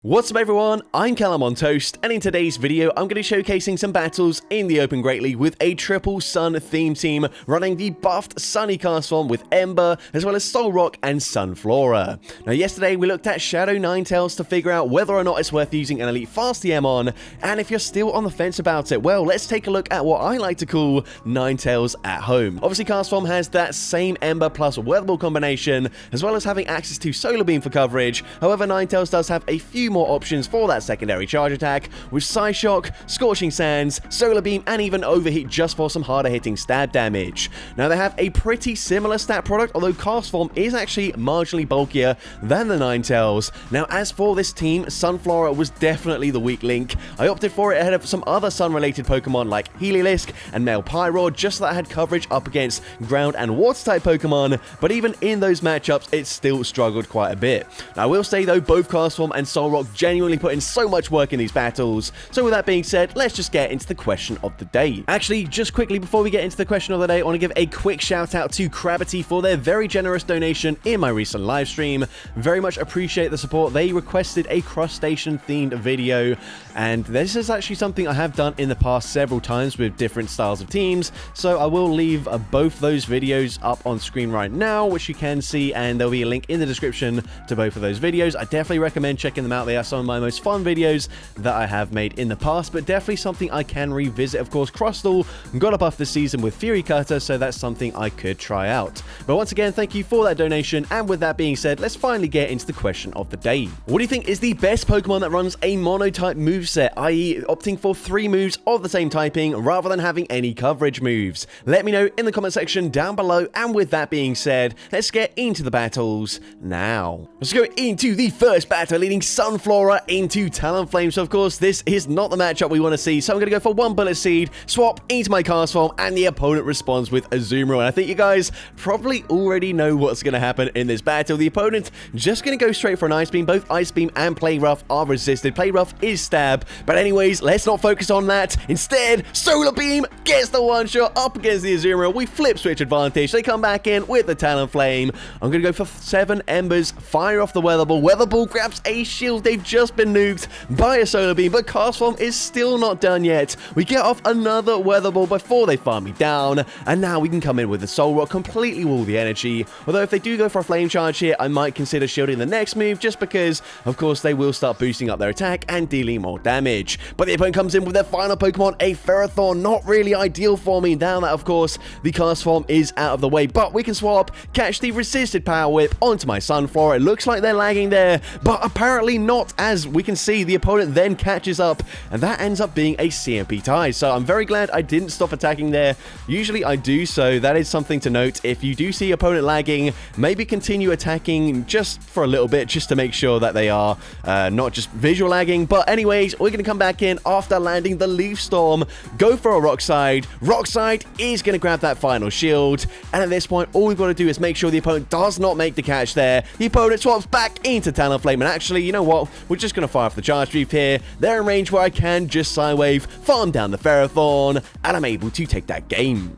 What's up everyone, I'm CallumOnToast, and in today's video I'm going to be showcasing some battles in the Open Great League with a triple Sun theme team running the buffed Sunny Castform with Ember, as well as Solrock and Sunflora. Now yesterday we looked at Shadow Ninetales to figure out whether or not it's worth using an Elite Fast TM on, and if you're still on the fence about it, well, let's take a look at what I like to call Ninetales at home. Obviously Castform has that same Ember plus Weatherball combination, as well as having access to Solar Beam for coverage. However, Ninetales does have a few more options for that secondary charge attack with Psyshock, Scorching Sands, Solar Beam, and even Overheat just for some harder hitting stab damage. Now they have a pretty similar stat product, although Castform is actually marginally bulkier than the Ninetales. Now as for this team, Sunflora was definitely the weak link. I opted for it ahead of some other Sun related Pokemon like Heliolisk and Male Pyroar, just so that I had coverage up against ground and water type Pokemon, but even in those matchups it still struggled quite a bit. Now I will say though, both Castform and Solrock genuinely put in so much work in these battles. So with that being said, let's just get into the question of the day. Actually, just quickly before we get into the question of the day, I want to give a quick shout out to Gravity for their very generous donation in my recent live stream. Very much appreciate the support. They requested a crustacean themed video, and this is actually something I have done in the past several times with different styles of teams, so I will leave both those videos up on screen right now, which you can see, and there'll be a link in the description to both of those videos. I definitely recommend checking them out. They are some of my most fun videos that I have made in the past, but definitely something I can revisit. Of course, Crustle got a buff this season with Fury Cutter, so that's something I could try out. But once again, thank you for that donation, and with that being said, let's finally get into the question of the day. What do you think is the best Pokemon that runs a mono-type moveset, i.e. opting for 3 moves of the same typing rather than having any coverage moves? Let me know in the comment section down below, and with that being said, let's get into the battles now. Let's go into the first battle, leading Sunflora into Talonflame. So of course this is not the matchup we want to see, so I'm going to go for 1 Bullet Seed, swap into my Castform, and the opponent responds with Azumarill. And I think you guys probably already know what's going to happen in this battle. The opponent just going to go straight for an Ice Beam. Both Ice Beam and Play Rough are resisted. Play Rough is stab, but anyways, let's not focus on that. Instead, Solar Beam gets the one-shot up against the Azumarill. We flip switch advantage. They come back in with the Talonflame. I'm going to go for 7 Embers, fire off the Weather Ball. Weather Ball grabs a shield. They've just been nuked by a Solar Beam, but Castform is still not done yet. We get off another Weather Ball before they farm me down, and now we can come in with the Solrock, completely wall the energy. Although if they do go for a Flame Charge here, I might consider shielding the next move, just because, of course, they will start boosting up their attack and dealing more damage. But the opponent comes in with their final Pokemon, a Ferrothorn. Not really ideal for me. Now that, of course, the Castform is out of the way, but we can swap, catch the resisted Power Whip onto my Sunflora. It looks like they're lagging there, but apparently not, as we can see the opponent then catches up, and that ends up being a CMP tie. So I'm very glad I didn't stop attacking there. Usually I do, so that is something to note. If you do see opponent lagging, maybe continue attacking just for a little bit, just to make sure that they are not just visual lagging. But anyways, we're going to come back in after landing the Leaf Storm, go for a Rock Slide. Rock Slide is going to grab that final shield, and at this point all we've got to do is make sure the opponent does not make the catch there. The opponent swaps back into Talonflame, and actually, you know what, we're just going to fire off the Charge Reef here. They're in range where I can just Psywave, farm down the Ferrothorn, and I'm able to take that game.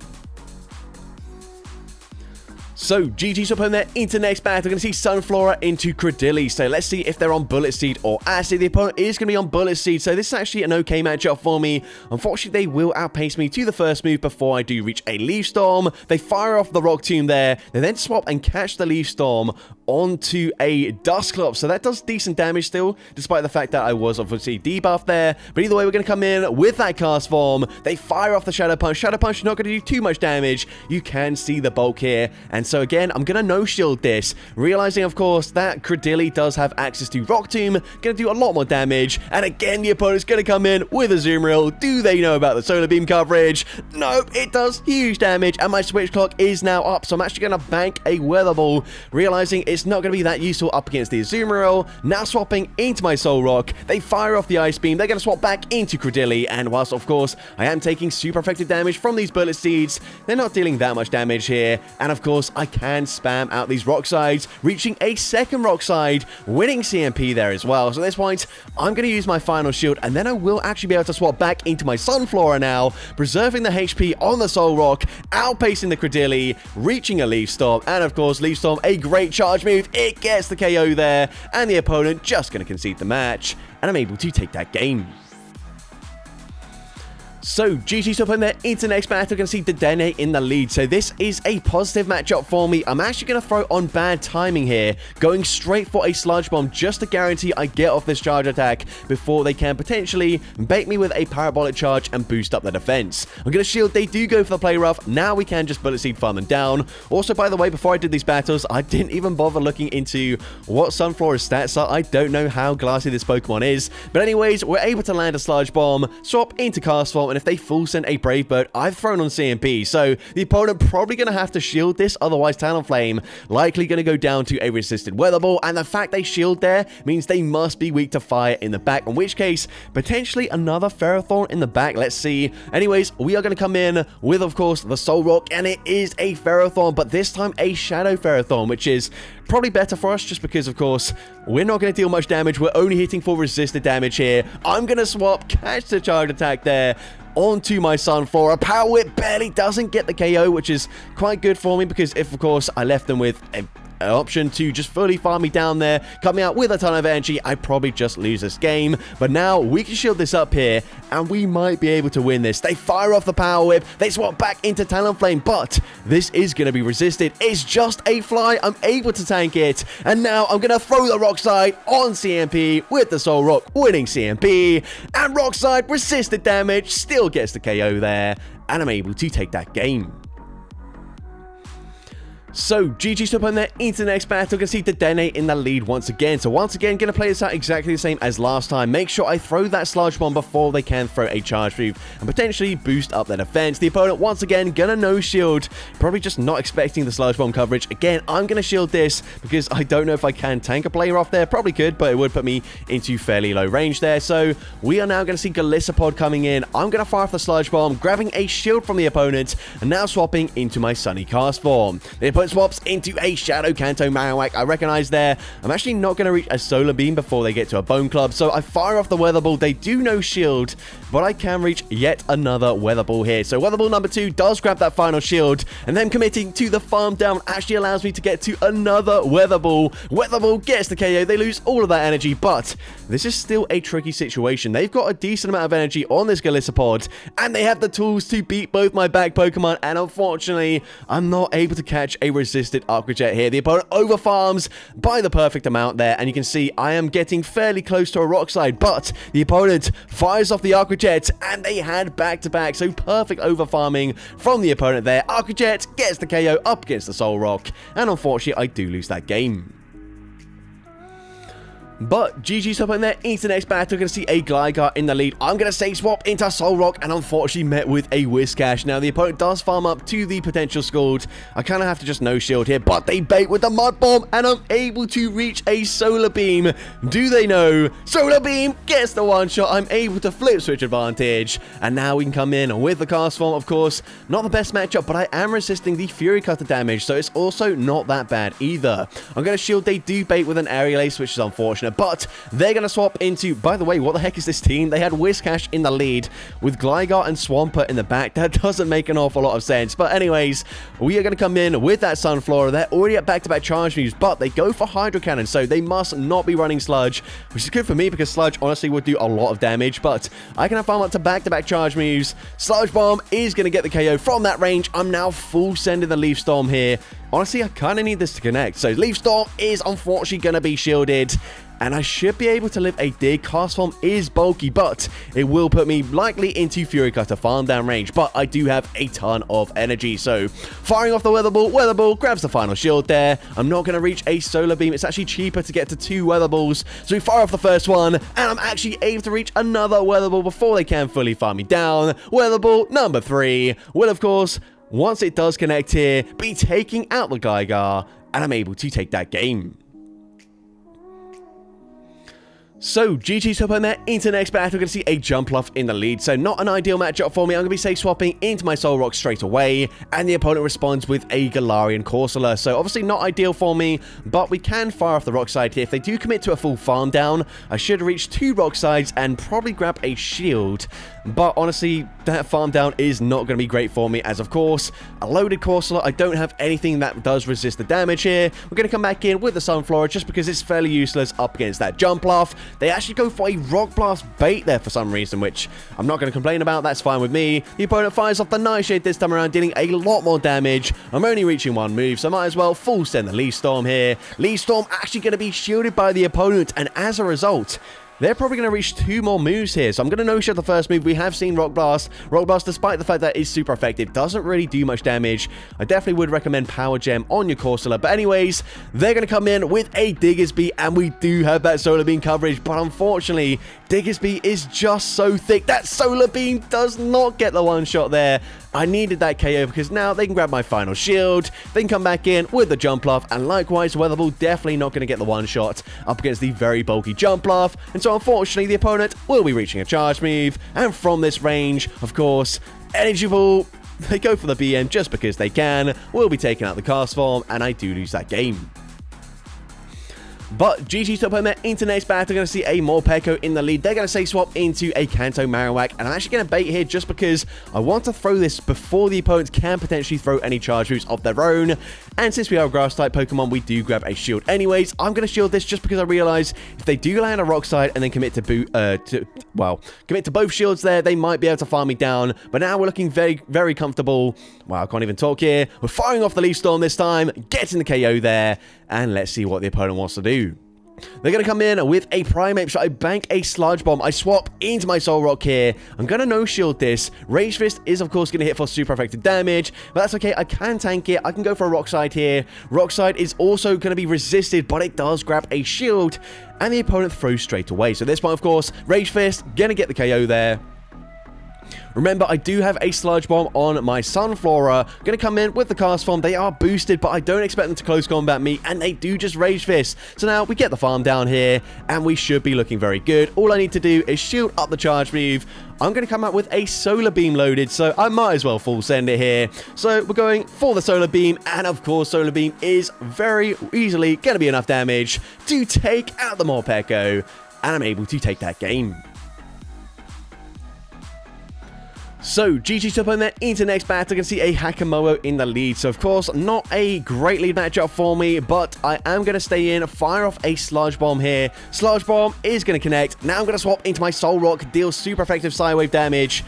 So, GG's up on there into next battle. We're going to see Sunflora into Cradilly. So, let's see if they're on Bullet Seed or Acid. The opponent is going to be on Bullet Seed, so this is actually an okay matchup for me. Unfortunately, they will outpace me to the first move before I do reach a Leaf Storm. They fire off the Rock Tomb there. They then swap and catch the Leaf Storm onto a Dusclops. So, that does decent damage still, despite the fact that I was obviously debuffed there. But either way, we're going to come in with that Castform. They fire off the Shadow Punch. Shadow Punch is not going to do too much damage. You can see the bulk here, and so again, I'm going to no-shield this, realizing, of course, that Cradilly does have access to Rock Tomb, going to do a lot more damage, and again, the opponent's going to come in with a Azumarill. Do they know about the Solar Beam coverage? Nope, it does huge damage, and my Switch Clock is now up, so I'm actually going to bank a Weather Ball, realizing it's not going to be that useful up against the Azumarill. Now swapping into my Solrock, they fire off the Ice Beam, they're going to swap back into Cradilly, and whilst, of course, I am taking super effective damage from these Bullet Seeds, they're not dealing that much damage here, and of course, I can spam out these rock sides, reaching a second rock side, winning CMP there as well. So at this point, I'm going to use my final shield, and then I will actually be able to swap back into my Sunflora now, preserving the HP on the Soul Rock, outpacing the Credilli, reaching a Leaf Storm, and of course, Leaf Storm, a great charge move. It gets the KO there, and the opponent just going to concede the match, and I'm able to take that game. So, GG's up in there into the next battle. Going to see Dedenne in the lead. So, this is a positive matchup for me. I'm actually going to throw on bad timing here, going straight for a Sludge Bomb just to guarantee I get off this charge attack before they can potentially bait me with a Parabolic Charge and boost up the defense. I'm going to shield. They do go for the play rough. Now we can just Bullet Seed farm them down. Also, by the way, before I did these battles, I didn't even bother looking into what Sunflora's stats are. I don't know how glassy this Pokemon is. But anyways, we're able to land a Sludge Bomb, swap into Castform, and if they full send a Brave Bird, I've thrown on CMP, so the opponent probably going to have to shield this, otherwise Talonflame likely going to go down to a resisted Weather Ball, and the fact they shield there means they must be weak to fire in the back, in which case, potentially another Ferrothorn in the back. Let's see. Anyways, we are going to come in with, of course, the Soul Rock, and it is a Ferrothorn, but this time a Shadow Ferrothorn, which is probably better for us just because, of course, we're not going to deal much damage. We're only hitting for resisted damage here. I'm going to swap, catch the charge attack there, onto my Sunflora. Power Whip barely doesn't get the KO, which is quite good for me because if, of course, I left them with an option to just fully farm me down there, coming out with a ton of energy, I probably just lose this game. But now we can shield this up here, and we might be able to win this. They fire off the Power Whip, they swap back into Talonflame, but this is going to be resisted. It's just a fly. I'm able to tank it, and now I'm going to throw the Rock Slide on CMP with the Soul Rock, winning CMP, and Rock Slide resisted damage, still gets the KO there, and I'm able to take that game. So, GG's up on there into the next battle. Can see Dedenne in the lead once again. So, once again, going to play this out exactly the same as last time. Make sure I throw that Sludge Bomb before they can throw a Charge Move and potentially boost up their defense. The opponent, once again, going to no shield. Probably just not expecting the Sludge Bomb coverage. Again, I'm going to shield this because I don't know if I can tank a player off there. Probably could, but it would put me into fairly low range there. So, we are now going to see Galissapod coming in. I'm going to fire off the Sludge Bomb, grabbing a shield from the opponent, and now swapping into my Sunny Castform. The opponent swaps into a Shadow Kanto Marowak. I recognize there, I'm actually not going to reach a Solar Beam before they get to a Bone Club, so I fire off the Weather Ball. They do no shield, but I can reach yet another Weather Ball here. So Weather Ball number 2 does grab that final shield, and then committing to the farm down actually allows me to get to another Weather Ball. Weather Ball gets the KO. They lose all of that energy, but this is still a tricky situation. They've got a decent amount of energy on this Galissapod, and they have the tools to beat both my back Pokemon, and unfortunately, I'm not able to catch a resisted Aqua Jet here. The opponent overfarms by the perfect amount there, and you can see I am getting fairly close to a Rock Slide, but the opponent fires off the Aqua Jet, and they had back-to-back, so perfect overfarming from the opponent there. Aqua Jet gets the KO up against the Soul Rock, and unfortunately, I do lose that game. But GG's up in there into the next battle. Going to see a Gligar in the lead. I'm going to say swap into Soul Rock, and unfortunately met with a Whiscash. Now the opponent does farm up to the potential Scald. I kind of have to just no shield here, but they bait with the Mud Bomb, and I'm able to reach a Solar Beam. Do they know? Solar Beam gets the one shot. I'm able to flip switch advantage, and now we can come in with the Castform. Of course, not the best matchup, but I am resisting the Fury Cutter damage, so it's also not that bad either. I'm going to shield. They do bait with an Aerial Ace, which is unfortunate, but they're going to swap into... By the way, what the heck is this team? They had Whiscash in the lead with Gligar and Swampert in the back. That doesn't make an awful lot of sense. But anyways, we are going to come in with that Sunflora. They're already at back-to-back charge moves, but they go for Hydro Cannon, so they must not be running Sludge, which is good for me because Sludge honestly would do a lot of damage, but I can have farm up to back-to-back charge moves. Sludge Bomb is going to get the KO from that range. I'm now full sending the Leaf Storm here. Honestly, I kind of need this to connect. So Leaf Storm is unfortunately going to be shielded, and I should be able to live a dig. Castform is bulky, but it will put me likely into Fury Cutter farm down range, but I do have a ton of energy. So firing off the Weather Ball grabs the final shield there. I'm not going to reach a Solar Beam. It's actually cheaper to get to 2 Weather Balls. So we fire off the first one, and I'm actually able to reach another Weather Ball before they can fully farm me down. Weather Ball number 3 will, of course, once it does connect here, be taking out the Gligar, and I'm able to take that game. So, GG's top home there into the next battle. We're going to see a Jumpluff in the lead. So, not an ideal matchup for me. I'm going to be safe swapping into my Soul Rock straight away. And the opponent responds with a Galarian Corsola. So, obviously not ideal for me. But we can fire off the rock side here. If they do commit to a full farm down, I should reach 2 rock sides and probably grab a shield. But honestly, that farm down is not going to be great for me. As of course, a loaded Corsola. I don't have anything that does resist the damage here. We're going to come back in with the Sunflora just because it's fairly useless up against that Jumpluff. They actually go for a Rock Blast bait there for some reason, which I'm not going to complain about. That's fine with me. The opponent fires off the Nightshade this time around, dealing a lot more damage. I'm only reaching 1 move, so I might as well full send the Leaf Storm here. Leaf Storm actually going to be shielded by the opponent, and as a result, they're probably going to reach 2 more moves here. So I'm going to no-shot the first move. We have seen Rock Blast. Rock Blast, despite the fact that it's super effective, doesn't really do much damage. I definitely would recommend Power Gem on your Corsola. But anyways, they're going to come in with a Diggersby, and we do have that Solar Beam coverage. But unfortunately, Diggersby is just so thick. That Solar Beam does not get the one-shot there. I needed that KO because now they can grab my final shield. They can come back in with the Jumpluff, and likewise, Weatherball definitely not going to get the one-shot up against the very bulky Jumpluff. And so unfortunately, the opponent will be reaching a charge move, and from this range, of course, Energy Ball, they go for the BM just because they can. We'll be taking out the Castform, and I do lose that game. But GG's top home there into next battle. We're going to see a Morpeko in the lead. They're going to say swap into a Kanto Marowak. And I'm actually going to bait here just because I want to throw this before the opponents can potentially throw any charge moves of their own. And since we are a grass type Pokemon, we do grab a shield anyways. I'm going to shield this just because I realize if they do land a rock side and then commit to both shields there, they might be able to farm me down. But now we're looking very, very comfortable. Wow, I can't even talk here. We're firing off the Leaf Storm this time, getting the KO there. And let's see what the opponent wants to do. They're going to come in with a Primeape, so I bank a Sludge Bomb. I swap into my Soul Rock here. I'm going to no-shield this. Rage Fist is, of course, going to hit for super effective damage, but that's okay. I can tank it. I can go for a Rock Slide here. Rock Slide is also going to be resisted, but it does grab a shield, and the opponent throws straight away. So this one, of course, Rage Fist, going to get the KO there. Remember, I do have a Sludge Bomb on my Sunflora. Going to come in with the Castform. They are boosted, but I don't expect them to close combat me, and they do just Rage Fist. So now we get the farm down here, and we should be looking very good. All I need to do is shield up the charge move. I'm going to come out with a Solar Beam loaded, so I might as well full send it here. So we're going for the Solar Beam, and of course, Solar Beam is very easily going to be enough damage to take out the Morpeko, and I'm able to take that game. So, GG's top home there into next battle. I can see a Hakamoa in the lead. So, of course, not a great lead matchup for me, but I am going to stay in, fire off a Sludge Bomb here. Sludge Bomb is going to connect. Now I'm going to swap into my Soul Rock, deal super effective Psywave damage.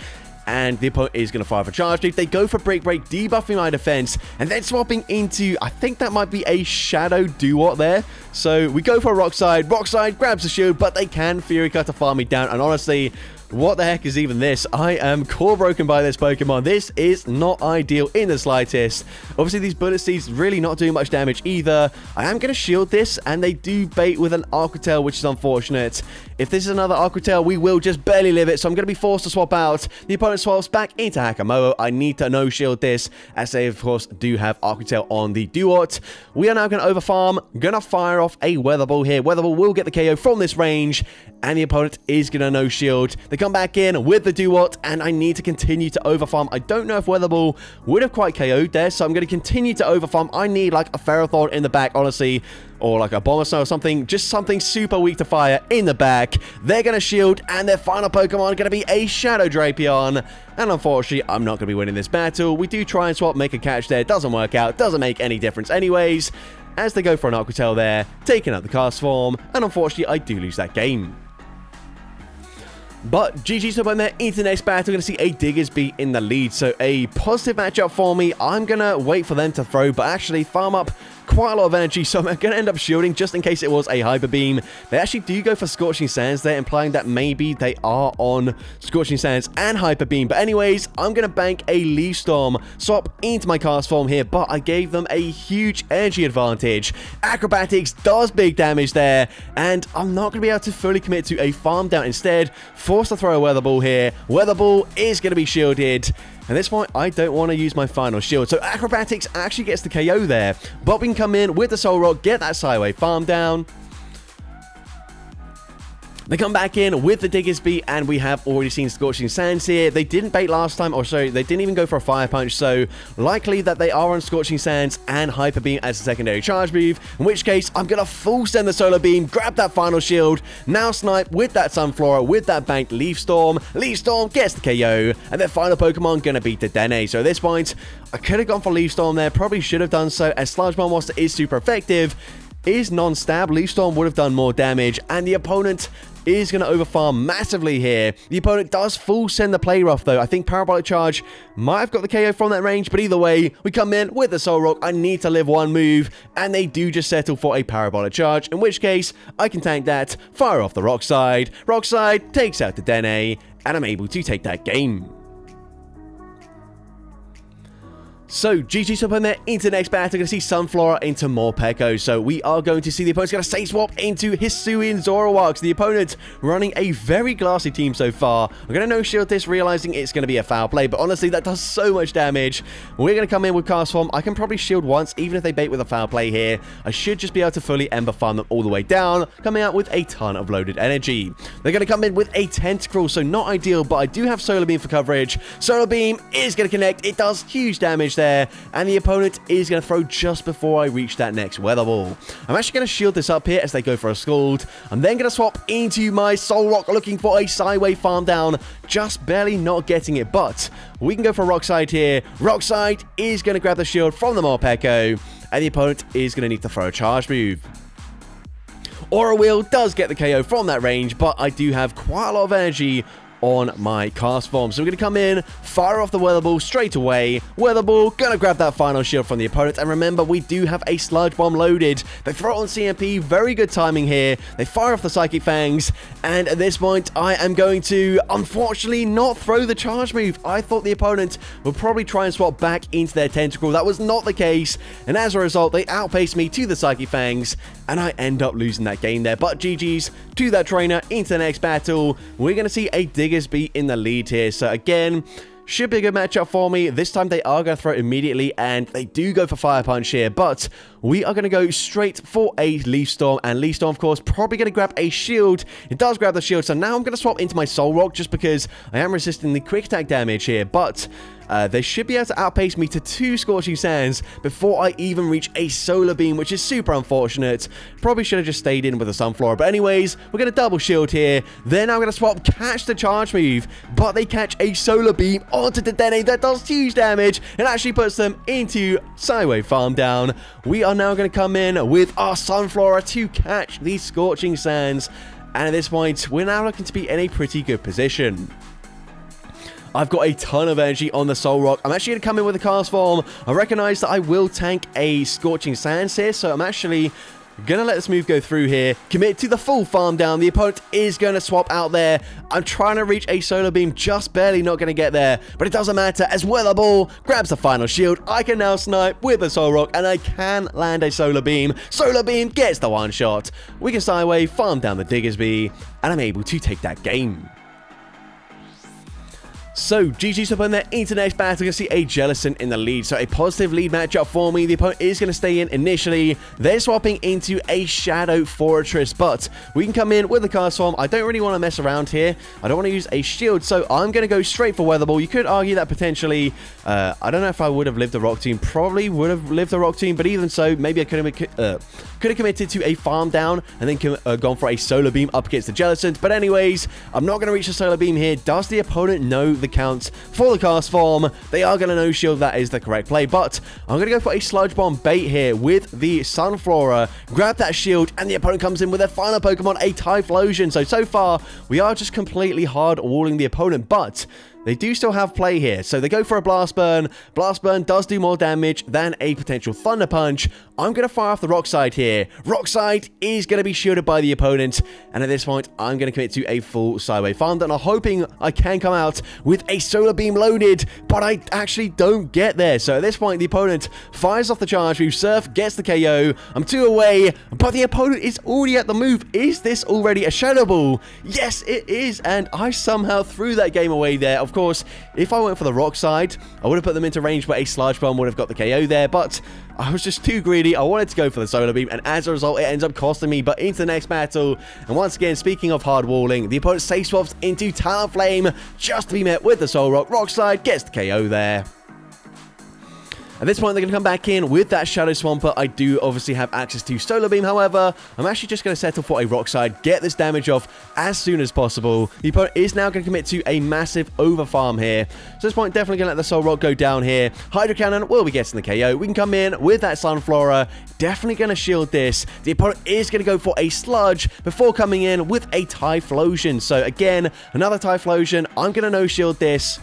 And the opponent is going to fire for charge move. They go for Break, debuffing my defense, and then swapping into, I think that might be a Shadow Duot there. So we go for a Rock Slide. Rock Slide grabs the shield, but they can Fury Cut to farm me down. And honestly, what the heck is even this? I am core broken by this Pokemon. This is not ideal in the slightest. Obviously, these Bullet Seeds really not doing much damage either. I am going to shield this, and they do bait with an Aqua Tail, which is unfortunate. If this is another Aqua Tail, we will just barely live it, so I'm going to be forced to swap out. The opponent swaps back into Hakamoa. I need to no-shield this, as they, of course, do have Aqua Tail on the Duot. We are now going to overfarm. Going to fire off a Weather Ball here. Weather Ball will get the KO from this range, and the opponent is going to no-shield. They come back in with the Duot, and I need to continue to overfarm. I don't know if Weather Ball would have quite KO'd there, so I'm going to continue to overfarm. I need like a Ferrothorn in the back, honestly, or like a Bombasnow or something, just something super weak to fire in the back. They're going to shield, and their final Pokemon going to be a Shadow Drapion. And unfortunately, I'm not going to be winning this battle. We do try and swap, make a catch there. Doesn't work out. Doesn't make any difference anyways, as they go for an Aqua Tail there, taking out the Castform, and unfortunately, I do lose that game. But GG's top home there into the next battle. We're going to see a Diggersby in the lead. So a positive matchup for me. I'm going to wait for them to throw, but actually farm up quite a lot of energy, so I'm going to end up shielding just in case it was a Hyper Beam. They actually do go for Scorching Sands there, implying that maybe they are on Scorching Sands and Hyper Beam. But anyways, I'm going to bank a Leaf Storm, swap into my Castform here, but I gave them a huge energy advantage. Acrobatics does big damage there, and I'm not going to be able to fully commit to a farm down. Instead, forced to throw a Weather Ball here. Weather Ball is going to be shielded. And this point, I don't want to use my final shield. So Acrobatics actually gets the KO there. But we can come in with the Soul Rock, get that Psywave farm down. They come back in with the Digger's Beat, and we have already seen Scorching Sands here. They didn't bait last time, or sorry, they didn't even go for a Fire Punch, so likely that they are on Scorching Sands and Hyper Beam as a secondary charge move, in which case I'm going to full send the Solar Beam, grab that final shield, now snipe with that Sunflora, with that banked Leaf Storm. Leaf Storm gets the KO, and their final Pokemon going to beat the Dedenne. So at this point, I could have gone for Leaf Storm there, probably should have done so, as Sludge Bomb, whilst it is super effective, is non-stab. Leaf Storm would have done more damage, and the opponent is going to overfarm massively here. The opponent does full send the Play Rough though. I think Parabolic Charge might have got the KO from that range, but either way, we come in with the Soul Rock. I need to live one move, and they do just settle for a Parabolic Charge, in which case I can tank that, fire off the Rock Slide. Rock Slide takes out the Dedenne, and I'm able to take that game. So, GG's up in there into the next battle. Going to see Sunflora into Morpeko. So, we are going to see the opponent's going to Stage Swap into Hisuian Zoroark. The opponent running a very glassy team so far. I'm going to no-shield this, realizing it's going to be a foul play. But honestly, that does so much damage. We're going to come in with Castform. I can probably shield once, even if they bait with a foul play here. I should just be able to fully Ember Farm them all the way down, coming out with a ton of loaded energy. They're going to come in with a Tentacruel, so not ideal, but I do have Solar Beam for coverage. Solar Beam is going to connect. It does huge damage there, and the opponent is going to throw just before I reach that next Weather Ball. I'm actually going to shield this up here as they go for a Scald. I'm then going to swap into my Soul Rock, looking for a Sideway Farm down, just barely not getting it, but we can go for Rock Slide here. Rock Slide is going to grab the shield from the Morpeko, and the opponent is going to need to throw a charge move. Aura Wheel does get the KO from that range, but I do have quite a lot of energy on my Castform. So we're going to come in, fire off the Weather Ball straight away. Weather Ball, going to grab that final shield from the opponent. And remember, we do have a Sludge Bomb loaded. They throw it on CMP. Very good timing here. They fire off the Psychic Fangs. And at this point, I am going to, unfortunately, not throw the charge move. I thought the opponent would probably try and swap back into their Tentacruel. That was not the case. And as a result, they outpaced me to the Psychic Fangs, and I end up losing that game there. But GG's to that trainer into the next battle. We're going to see a Digger's Beat in the lead here. So again, should be a good matchup for me. This time they are going to throw it immediately, and they do go for Fire Punch here, but we are going to go straight for a Leaf Storm, and Leaf Storm, of course, probably going to grab a shield. It does grab the shield, so now I'm going to swap into my Soul Rock just because I am resisting the quick attack damage here, but they should be able to outpace me to 2 Scorching Sands before I even reach a Solar Beam, which is super unfortunate. Probably should have just stayed in with a Sunflora. But anyways, we're going to double shield here. Then I'm going to swap, catch the charge move, but they catch a Solar Beam onto the Dedenne that does huge damage and actually puts them into Sideway Farm down. We are now going to come in with our Sunflora to catch these Scorching Sands. And at this point, we're now looking to be in a pretty good position. I've got a ton of energy on the Soul Rock. I'm actually going to come in with a Castform. I recognize that I will tank a Scorching Sands here, so I'm actually going to let this move go through here. Commit to the full farm down. The opponent is going to swap out there. I'm trying to reach a Solar Beam, just barely not going to get there, but it doesn't matter as Weather Ball grabs the final shield. I can now snipe with the Soul Rock, and I can land a Solar Beam. Solar Beam gets the one shot. We can Sideway farm down the Digger's Beat, and I'm able to take that game. So, GG's up in there into the next battle. We're going to see a Jellicent in the lead. So, a positive lead matchup for me. The opponent is going to stay in initially. They're swapping into a Shadow Fortress, but we can come in with the Castform. I don't really want to mess around here. I don't want to use a shield, so I'm going to go straight for Weather Ball. You could argue that potentially, I don't know if I would have lived the Rock Tomb. Probably would have lived the Rock Tomb, but even so, maybe I could have committed to a farm down and then gone for a Solar Beam up against the Jellicent. But anyways, I'm not going to reach the Solar Beam here. Does the opponent know the counts for the Castform? They are going to no shield. That is the correct play, but I'm going to go for a Sludge Bomb bait here with the Sunflora. Grab that shield, and the opponent comes in with their final Pokemon, a Typhlosion. So far, we are just completely hard walling the opponent, but they do still have play here. So they go for a Blast Burn. Blast Burn does do more damage than a potential Thunder Punch. I'm going to fire off the Rock Slide here. Rock Slide is going to be shielded by the opponent. And at this point, I'm going to commit to a full Sideway Farm. And I'm hoping I can come out with a Solar Beam loaded, but I actually don't get there. So at this point, the opponent fires off the charge move. Surf gets the KO. I'm 2 away, but the opponent is already at the move. Is this already a Shadow Ball? Yes, it is. And I somehow threw that game away there. Of course, if I went for the rock side, I would have put them into range where a Sludge Bomb would have got the KO there, but I was just too greedy. I wanted to go for the Solar Beam, and as a result, it ends up costing me. But into the next battle, and once again, speaking of hard walling, the opponent safe swaps into Talonflame just to be met with the Soul Rock. Rock Slide gets the KO there. At this point, they're going to come back in with that Shadow Swampert. I do obviously have access to Solar Beam, however, I'm actually just going to settle for a Rock Slide, get this damage off as soon as possible. The opponent is now going to commit to a massive overfarm here. So at this point, definitely going to let the Soul Rock go down here. Hydro Cannon will be getting the KO. We can come in with that Sunflora, definitely going to shield this. The opponent is going to go for a Sludge before coming in with a Typhlosion. So again, another Typhlosion. I'm going to no-shield this,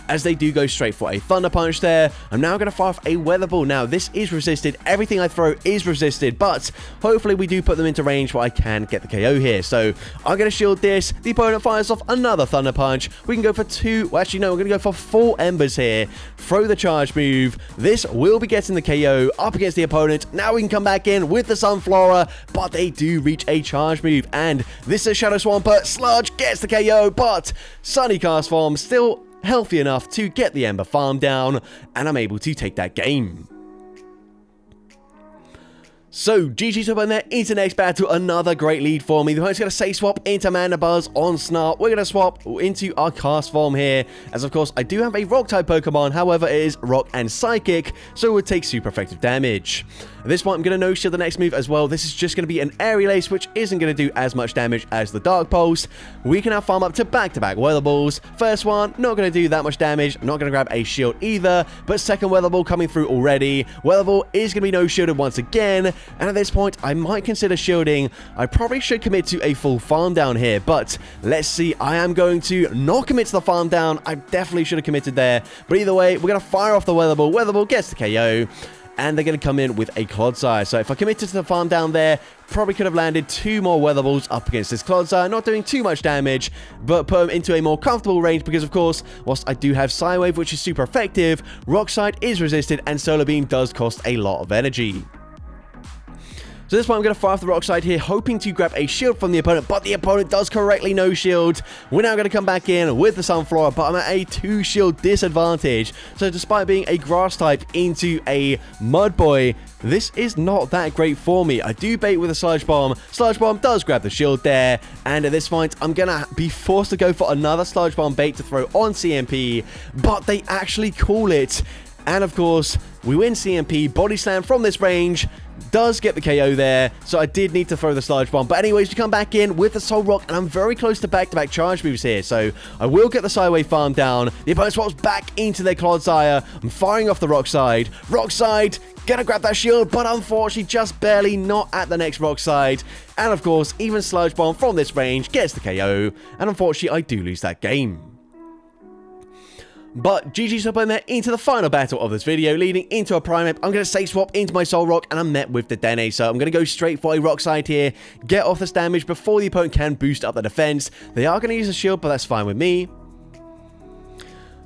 as they do go straight for a Thunder Punch there. I'm now going to fire off a Weather Ball. Now, this is resisted. Everything I throw is resisted, but hopefully we do put them into range where I can get the KO here. So I'm going to shield this. The opponent fires off another Thunder Punch. We can go for two. Well, actually, no, we're going to go for 4 Embers here. Throw the charge move. This will be getting the KO up against the opponent. Now we can come back in with the Sunflora, but they do reach a charge move, and this is Shadow Swampert. Sludge gets the KO, but Sunny Castform still healthy enough to get the Ember farm down, and I'm able to take that game. So, GG's up in there into the next battle. Another great lead for me. The opponent's going to safe swap into Mandibuzz on Snart. We're going to swap into our Castform here, as of course I do have a Rock-type Pokemon. However, it is Rock and Psychic, so it would take super effective damage. At this point, I'm going to no-shield the next move as well. This is just going to be an Aerial Ace, which isn't going to do as much damage as the Dark Pulse. We can now farm up to back-to-back Weather Balls. First one, not going to do that much damage. I'm not going to grab a shield either, but second Weather Ball coming through already. Weather Ball is going to be no-shielded once again, and at this point, I might consider shielding. I probably should commit to a full farm down here, but let's see. I am going to not commit to the farm down. I definitely should have committed there, but either way, we're going to fire off the Weather Ball. Weather Ball gets the KO, and they're going to come in with a Clodsire. So if I committed to the farm down there, probably could have landed 2 more Weather Balls up against this Clodsire, not doing too much damage, but put them into a more comfortable range because, of course, whilst I do have Psywave, which is super effective, Rock Slide is resisted, and Solar Beam does cost a lot of energy. So this point, I'm going to fire off the Rock Slide here, hoping to grab a shield from the opponent, but the opponent does correctly no shield. We're now going to come back in with the Sunflora, but I'm at a 2-shield disadvantage. So despite being a Grass type into a Mud Boy, this is not that great for me. I do bait with a Sludge Bomb. Sludge Bomb does grab the shield there, and at this point, I'm going to be forced to go for another Sludge Bomb bait to throw on CMP, but they actually call it. And of course, we win CMP. Body Slam from this range does get the KO there, so I did need to throw the Sludge Bomb. But anyways, we come back in with the Soul Rock, and I'm very close to back-to-back charge moves here, so I will get the Psywave farm down. The opponent swaps back into their Clodsire. I'm firing off the Rock Side. Rock Side, gonna grab that shield, but unfortunately just barely, not at the next Rock Side. And of course, even Sludge Bomb from this range gets the KO, and unfortunately I do lose that game. But GG's up in there into the final battle of this video, leading into a Primeape. I'm going to safe swap into my Soul Rock, and I'm met with the Dene. So I'm going to go straight for a Rock Slide here, get off this damage before the opponent can boost up the defense. They are going to use a shield, but that's fine with me.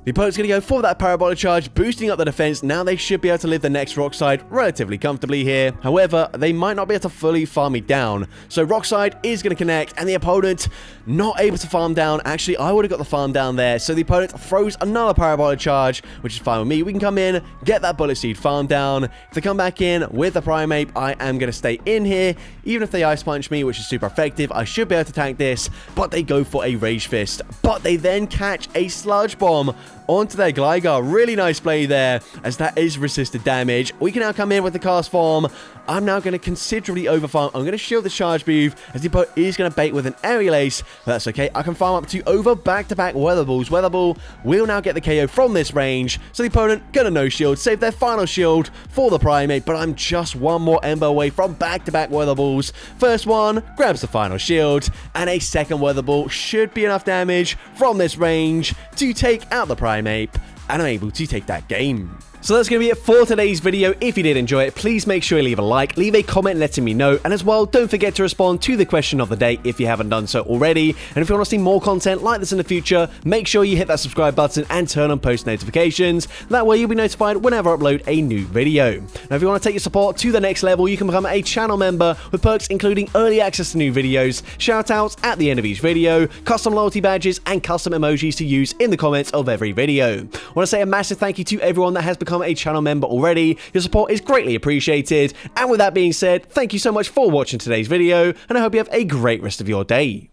The opponent's going to go for that Parabolic Charge, boosting up the defense. Now they should be able to live the next Rock Slide relatively comfortably here. However, they might not be able to fully farm me down. So Rock Slide is going to connect, and the opponent not able to farm down. Actually, I would have got the farm down there. So the opponent throws another Parabolic Charge, which is fine with me. We can come in, get that Bullet Seed farm down. If they come back in with the Primeape, I am going to stay in here. Even if they Ice Punch me, which is super effective, I should be able to tank this. But they go for a Rage Fist. But they then catch a Sludge Bomb onto their Gligar. Really nice play there, as that is resisted damage. We can now come in with the Castform. I'm now going to considerably overfarm. I'm going to shield the charge move, as the opponent is going to bait with an Aerial Ace, but that's okay. I can farm up to over back-to-back Weather Balls. Weather Ball will now get the KO from this range, so the opponent going to no shield, save their final shield for the Primeape, but I'm just one more Ember away from back-to-back Weather Balls. First one grabs the final shield, and a second Weather Ball should be enough damage from this range to take out the Primeape, and I'm able to take that game. So that's going to be it for today's video. If you did enjoy it, please make sure you leave a like, leave a comment letting me know, and as well, don't forget to respond to the question of the day if you haven't done so already. And if you want to see more content like this in the future, make sure you hit that subscribe button and turn on post notifications. That way you'll be notified whenever I upload a new video. Now if you want to take your support to the next level, you can become a channel member with perks including early access to new videos, shoutouts at the end of each video, custom loyalty badges, and custom emojis to use in the comments of every video. I want to say a massive thank you to everyone that has become a channel member already. Your support is greatly appreciated. And with that being said, thank you so much for watching today's video, and I hope you have a great rest of your day.